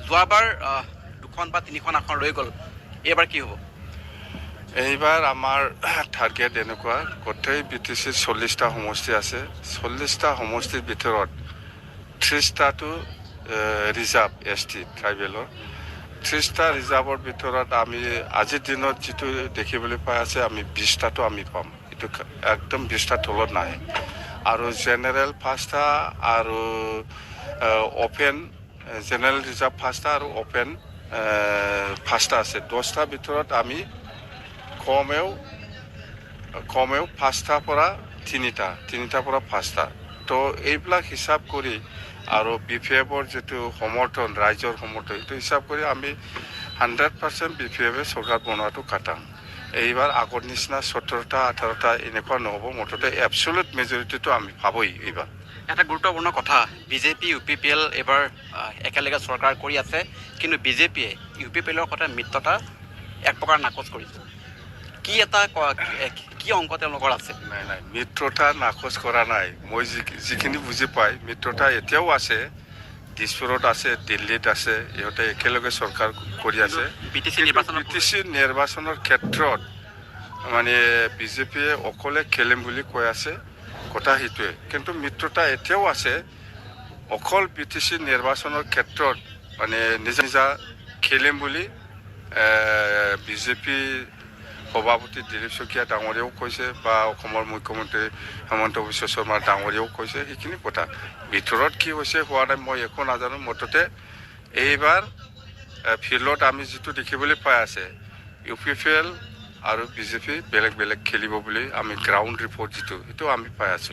যোৱাবাৰ 2খন বা 3খন আসন ৰৈ গ'ল, এইবাৰ কি হ'ব? এইবাৰ আমাৰ টাৰ্গেট এনেকুৱা, গোটেই BTC 40টা সমষ্টি আছে। 40টা সমষ্টিৰ ভিতৰত 30টাটো ৰিজাৰ্ভ ST ট্ৰাইবেলৰ। 30টা ৰিজাৰ্ভৰ ভিতৰত আমি আজিৰ দিনত যিটো দেখিবলৈ পাই আছে, আমি 20টাটো আমি পাম। এইটো একদম 20টাৰ তলত নাহে। আৰু জেনেৰেল 5টা আৰু অপেন জেনেৰেল ৰিজাৰ্ভ 5টা আৰু অপেন 5টা আছে। 10টাৰ ভিতৰত আমি কমেও 5টাৰ পৰা 3টাৰ পৰা 5টা। তো এইবিলাক হিচাপ কৰি আৰু BPFৰ যিটো সমৰ্থন, ৰাইজৰ সমৰ্থন, এইটো হিচাপ কৰি আমি 100% BPFে চৰকাৰ বনোৱাটো কাটাম। এইবাৰ আগৰ নিচিনা 17টা 18টা এনেকুৱা নহ'ব, মুঠতে এবছলুট মেজৰিটিটো আমি পাবই এইবাৰ। এটা গুৰুত্বপূৰ্ণ কথা, BJP UPPL এইবাৰ একেলগে চৰকাৰ কৰি আছে, কিন্তু BJPয়ে UPPLৰ সৈতে মিত্ৰতা এক প্ৰকাৰ নাকচ কৰিছে। কি অংক তেওঁলোকৰ আছে? নাই, মিত্ৰতা নাকচ কৰা নাই। মই যিখিনি বুজি পাই, মিত্ৰতা এতিয়াও আছে, দিছপুৰত আছে, দিল্লীত আছে, ইহঁতে একেলগে চৰকাৰ কৰি আছে। BTC নিৰ্বাচনৰ ক্ষেত্ৰত মানে BJPয়ে অকলে খেলিম বুলি কৈ আছে, কথা সেইটোৱে। কিন্তু মিত্ৰতা এতিয়াও আছে, অকল BTC নিৰ্বাচনৰ ক্ষেত্ৰত মানে নিজা খেলিম বুলি BJP সভাপতি দিলীপ শইকীয়া ডাঙৰীয়াও কৈছে, বা অসমৰ মুখ্যমন্ত্ৰী হেমন্ত বিশ্ব শৰ্মা ডাঙৰীয়াও কৈছে। সেইখিনি কথা ভিতৰত কি হৈছে হোৱা নাই মই একো নাজানো। মুঠতে এইবাৰ ফিল্ডত আমি যিটো দেখিবলৈ পাই আছে, UPPL আৰু BJP বেলেগ বেলেগ খেলিব বুলি আমি গ্ৰাউণ্ড ৰিপৰ্ট যিটো সেইটো আমি পাই আছোঁ।